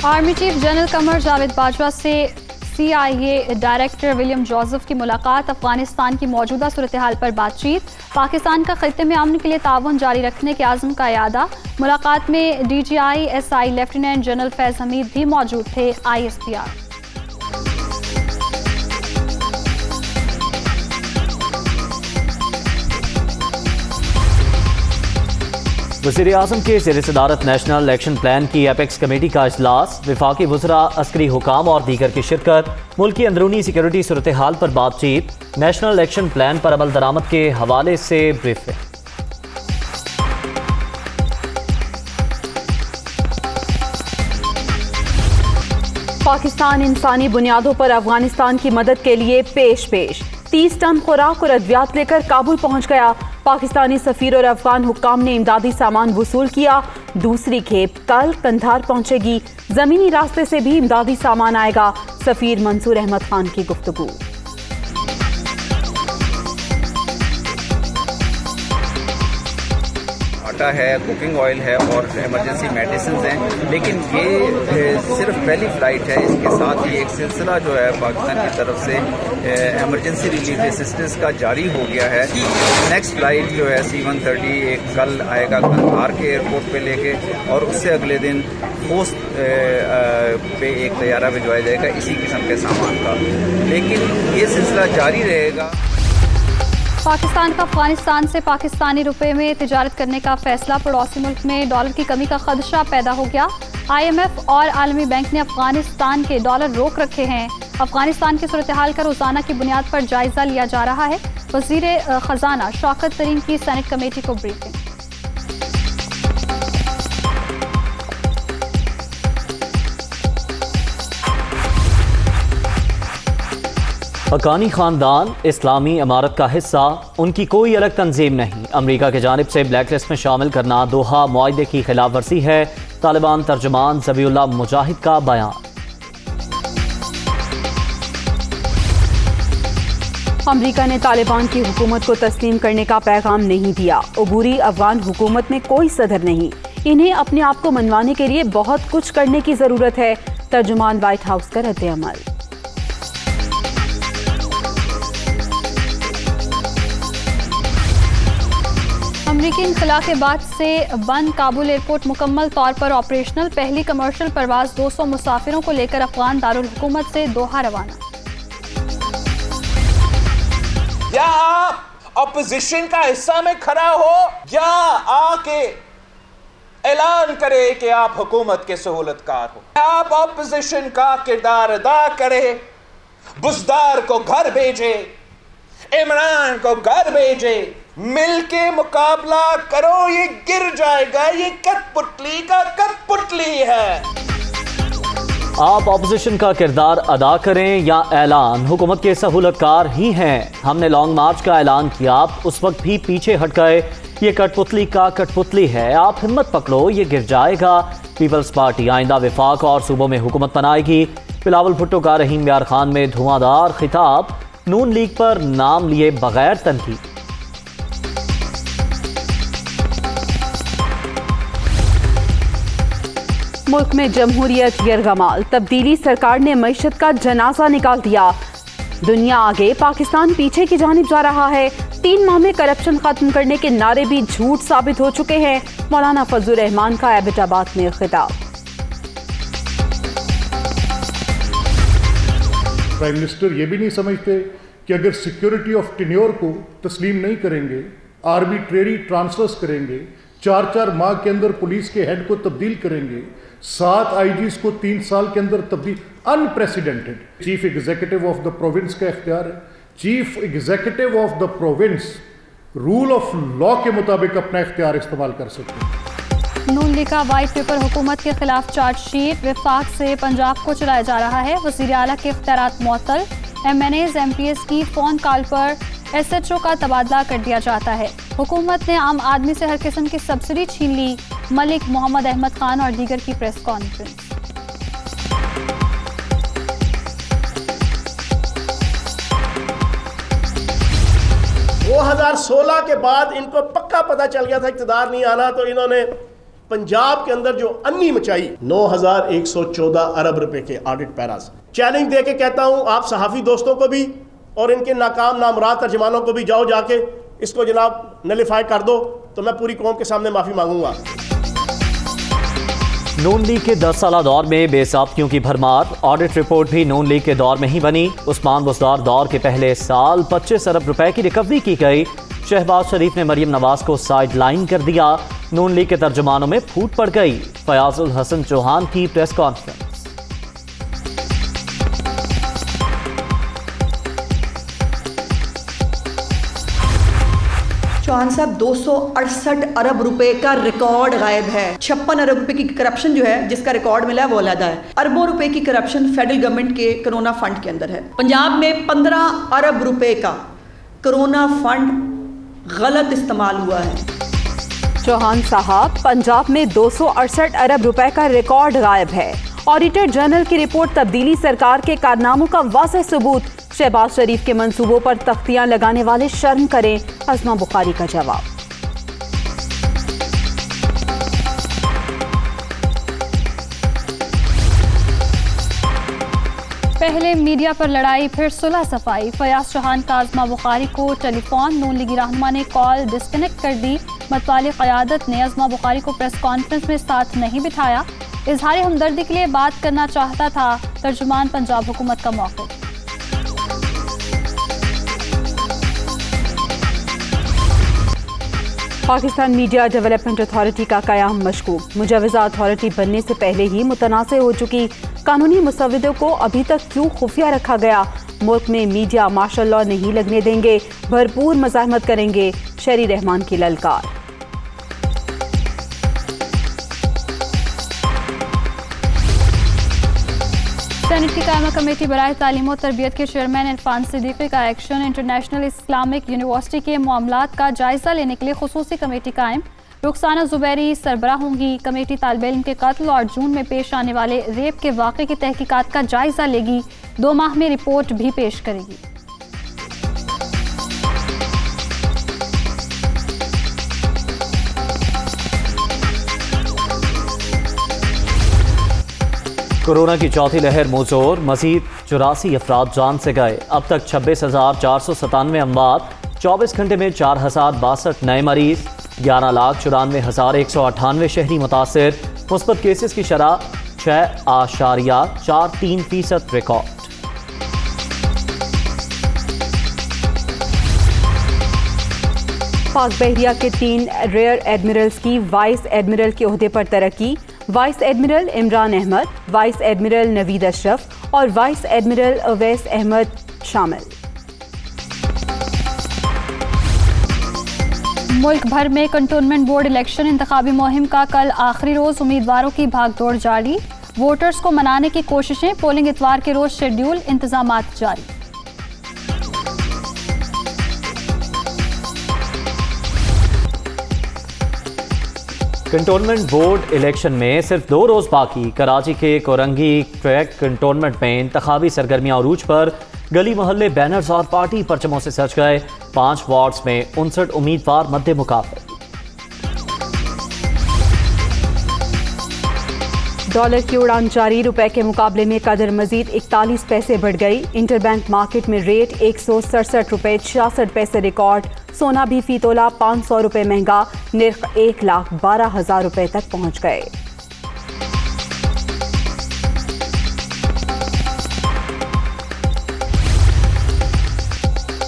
Army chief general Qamar Javed Bajwa से CIA director William Joseph की मुलाकात। अफगानिस्तान की मौजूदा सूरत हाल पर बातचीत। पाकिस्तान का खित्ते में अमन के लिए ताउन जारी रखने के आज़म का इरादा। मुलाकात में DGI SI lieutenant general Faiz Hamid भी मौजूद थे। ISPR वज़ीर आज़म के ज़ेर सदारत नेशनल एक्शन प्लान की एपेक्स कमेटी का इजलास। वफाकी वज़रा, अस्करी हुकाम और दीगर की शिरकत। मुल्क की अंदरूनी सिक्योरिटी सूरत हाल पर बातचीत। नेशनल एक्शन प्लान पर अमल दरामद के हवाले से ब्रीफिंग। पाकिस्तान इंसानी बुनियादों पर अफगानिस्तान की मदद के लिए पेश 30 टन खुराक और अद्वियात लेकर काबुल पहुंच गया। पाकिस्तानी सफीर और अफगान हुक्काम ने इमदादी सामान वसूल किया। दूसरी खेप कल कंधार पहुंचेगी। जमीनी रास्ते से भी इमदादी सामान आएगा। सफीर मंसूर अहमद खान की गुफ्तगू। आटा है, कुकिंग ऑयल है और इमरजेंसी मेडिसिन हैं, लेकिन ये सिर्फ पहली फ़्लाइट है। इसके साथ ही एक सिलसिला जो है पाकिस्तान की तरफ से इमरजेंसी रिलीफ असिस्टेंस का जारी हो गया है। नेक्स्ट फ़्लाइट जो है C-130 एक कल आएगा कंधार के एयरपोर्ट पे लेके, और उससे अगले दिन पोस्ट पे एक तैयारा भिजवाया जाएगा इसी किस्म के सामान का, लेकिन ये सिलसिला जारी रहेगा। पाकिस्तान का अफगानिस्तान से पाकिस्तानी रुपए में तिजारत करने का फैसला। पड़ोसी मुल्क में डॉलर की कमी का खदशा पैदा हो गया। IMF और आलमी बैंक ने अफगानिस्तान के डॉलर रोक रखे हैं। अफगानिस्तान की सूरत हाल का रोजाना की बुनियाद पर जायजा लिया जा रहा है। वजीर खजाना शौकत तरीन की सेनेट कमेटी को ब्रीफिंग। हक्कानी खानदान इस्लामी इमारत का हिस्सा, उनकी कोई अलग तंजीम नहीं। अमरीका की जानिब से ब्लैक लिस्ट में शामिल करना दोहा मुआहदे की खिलाफ वर्जी है। तालिबान तर्जुमान ज़बीउल्लाह मुजाहिद का बयान। अमरीका ने तालिबान की हुकूमत को तस्लीम करने का पैगाम नहीं दिया। अबूरी अफगान हुकूमत में कोई सदर नहीं। इन्हें अपने आप को मनवाने के लिए बहुत कुछ करने की जरूरत है। तर्जुमान व्हाइट हाउस का रद्द अमल। अमरीकी इनखला के बाद से बंद काबुल एयरपोर्ट मुकम्मल तौर पर ऑपरेशनल। पहली कमर्शियल परवाज 200 मुसाफिरों को लेकर अफगान दारुल हुकूमत से दोहा रवाना। या आप ऑपोजिशन का हिस्सा में खड़ा हो या आके ऐलान करे कि आप हुकूमत के सहूलतकार हो। आप ऑपोजिशन का किरदार अदा करे, बुजदार को घर भेजे, इमरान को घर भेजे, मिलके मुकाबला करो। ये गिर जाएगा, ये कठपुतली का कठपुतली है। आप ऑपोजिशन का किरदार अदा करें या ऐलान, हुकूमत के सहूलतकार ही हैं। हमने लॉन्ग मार्च का ऐलान किया, आप उस वक्त भी पीछे हट गए। ये कठपुतली का कठपुतली है, आप हिम्मत पकड़ो, ये गिर जाएगा। पीपल्स पार्टी आइंदा विफाक और सूबों में हुकूमत बनाएगी। बिलावल भुट्टो का रहीम यार खान में धुआंधार खिताब। नून लीग पर नाम लिए बगैर तनकीद। मुल्क में जमहूरियत यरगमाल। तब्दीली सरकार ने मईशत का जनाजा निकाल दिया। दुनिया आगे, पाकिस्तान पीछे की जानिब जा रहा है। 3 माह में करप्शन खत्म करने के नारे भी झूठ साबित हो चुके हैं। मौलाना फजलुर रहमान का एबटाबाद में खिताब। प्राइम मिनिस्टर ये भी नहीं समझते कि अगर सिक्योरिटी ऑफ टेन्योर को तस्लीम नहीं करेंगे, आर्बिट्रेरी ट्रांसफर्स करेंगे, 4-4 माह के अंदर पुलिस के हेड को तब्दील करेंगे, 7 IGs को 3 साल के अंदर तब्दील, unprecedented. Chief executive of the province का इख्तियार है। Chief executive of the province rule of law के मुताबिक अपना इख्तियार इस्तेमाल कर सकते हैं। नून लीग का वाइट पेपर हुकूमत के खिलाफ चार्जशीट। विफाक से पंजाब को चलाया जा रहा है। वज़ीर आला के इख्तियारात मुअत्तल। MNAs MPs की फोन कॉल पर SHO का तबादला कर दिया जाता है। हुकूमत ने आम आदमी से हर किस्म की सब्सिडी छीन ली। मलिक मोहम्मद अहमद खान और दीगर की प्रेस कॉन्फ्रेंस। 2016 के बाद इनको पक्का पता चल गया था इक़्तिदार नहीं आना, तो इन्होंने पंजाब के अंदर जो अन्नी मचाई 9,114 अरब रुपए के ऑडिट पैरास। चैलेंज दे के कहता हूं आप सहाफ़ी दोस्तों को भी और इनके नाकाम नामराद तर्जमानों को भी, जाओ जाके इसको जनाब नलिफाई कर दो, तो मैं पूरी कौम के सामने माफ़ी मांगूंगा। नून लीग के 10 साला दौर में बेसाख्तियों की भरमार। ऑडिट रिपोर्ट भी नून लीग के दौर में ही बनी। उस्मान बुज़दार दौर के पहले साल 25 अरब रुपए की रिकवरी की गई। शहबाज शरीफ ने मरियम नवाज को साइड लाइन कर दिया। नून लीग के तर्जुमानों में फूट पड़ गई। फयाजुल हसन चौहान की प्रेस कॉन्फ्रेंस। चौहान साहब 268 अरब रुपए का रिकॉर्ड गायब है। 56 अरब रुपए की करप्शन जो है, जिसका रिकॉर्ड मिला है वो अलग है। अरबों रुपए की करप्शन फेडरल गवर्नमेंट के कोरोना फंड के अंदर है। पंजाब में 15 अरब रुपए का कोरोना फंड गलत इस्तेमाल हुआ है। चौहान साहब, पंजाब में 268 अरब रुपए का रिकॉर्ड गायब है। ऑडिटर जनरल की रिपोर्ट तब्दीली सरकार के कारनामों का वाज़ेह सबूत। शहबाज शरीफ के मंसूबों पर तख्तियां लगाने वाले शर्म करें। अज़मा बुखारी का जवाब। पहले मीडिया पर लड़ाई, फिर सुलह सफाई। फयाज चौहान का अज़मा बुखारी को टेलीफोन। नून लीगी रहनुमा ने कॉल डिस्कनेक्ट कर दी। मतवाली क़यादत ने अज़मा बुखारी को प्रेस कॉन्फ्रेंस में साथ नहीं बिठाया। इजहार हमदर्दी के लिए बात करना चाहता था। तर्जुमान पंजाब हुकूमत का मौक़िफ़। पाकिस्तान मीडिया डेवलपमेंट अथॉरिटी का क़याम मशकूक। मुजवज़ा अथॉरिटी बनने से पहले ही मुतनाज़ हो चुकी कानूनी मुसव्विदों को अभी तक क्यों खुफिया रखा गया? मुल्क में मीडिया मार्शल लॉ नहीं लगने देंगे, भरपूर मज़ाहमत करेंगे। शरी रहमान की ललकार। सेनेट की कायमा कमेटी बराए तालीम और तरबियत के चेयरमैन इरफान सिद्दीकी का एक्शन। इंटरनेशनल इस्लामिक यूनिवर्सिटी के मामलात का जायजा लेने के लिए खुसूसी कमेटी कायम। रुखसाना जुबैरी सरबराह होंगी। कमेटी तालिब इल्म के कत्ल और जून में पेश आने वाले रेप के वाक़े की तहकीकात का जायजा लेगी। 2 माह में रिपोर्ट भी पेश करेगी। कोरोना की चौथी लहर मुंहजोर। मजीद 84 अफराद जान से गए। अब तक 26,497 अमवात। 24 घंटे में 4,062 नए मरीज। 11,94,198 शहरी मुतासिर। मुस्बत केसेस की शरह 6.43% रिकॉर्ड। पाक बहरिया के 3 रेयर एडमिरल्स की वाइस एडमिरल के ओहदे पर तरक्की। Vice admiral Imran Ahmad, vice admiral Naveed Ashraf और वाइस एडमिरल अवैस अहमद शामिल। मुल्क भर में कंटोनमेंट बोर्ड इलेक्शन इंतखाबी मुहिम का कल आखिरी रोज। उम्मीदवारों की भागदौड़ जारी। वोटर्स को मनाने की कोशिशें। पोलिंग इतवार के रोज शेड्यूल। इंतजामात जारी। कंटोनमेंट बोर्ड इलेक्शन में सिर्फ 2 रोज बाकी। कराची के कोरंगी ट्रैक कंटोनमेंट में इंतखाबी सरगर्मियां अरूज पर। गली मोहल्ले बैनर्स और पार्टी परचमों से सज गए। 5 वार्ड्स में 59 उम्मीदवार मध्य मुकाबले। डॉलर की उड़ान जारी। रुपए के मुकाबले में कदर मजीद 41 पैसे बढ़ गई। इंटरबैंक मार्केट में रेट 167 रुपए 66 पैसे रिकॉर्ड। सोना भी फी तोला 500 रुपए महंगा। निर्ख 1,12,000 रुपए तक पहुंच गए।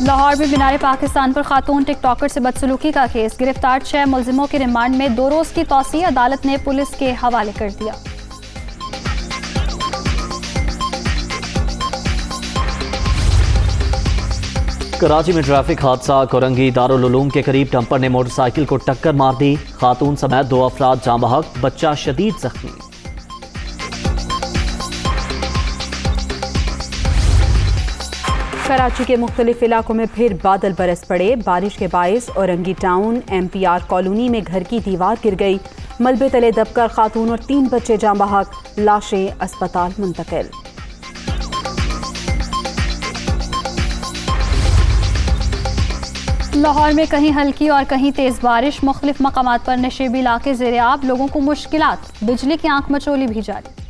लाहौर में मीनार पाकिस्तान पर खातून टिकटॉकर से बदसलूकी का केस। गिरफ्तार 6 मुलजिमों के रिमांड में 2 रोज की तौसीह अदालत ने पुलिस के हवाले कर दिया। कराची में ट्रैफिक हादसा। कोरंगी दारुल उलूम के करीब डंपर ने मोटरसाइकिल को टक्कर मार दी। खातून समेत 2 अफराद जाँ बहक, बच्चा शदीद जख्मी। कराची के मुख्तलिफ इलाकों में फिर बादल बरस पड़े। बारिश के बायस औरंगी टाउन MPR कॉलोनी में घर की दीवार गिर गई। मलबे तले दबकर खातून और 3 बच्चे जाँ बहक, लाशें अस्पताल मुंतकिल। लाहौर में कहीं हल्की और कहीं तेज बारिश, मुख्तलिफ मकामात पर नशेबी इलाके ज़ेरे आब, लोगों को मुश्किलात, बिजली की आंख मचोली भी जारी।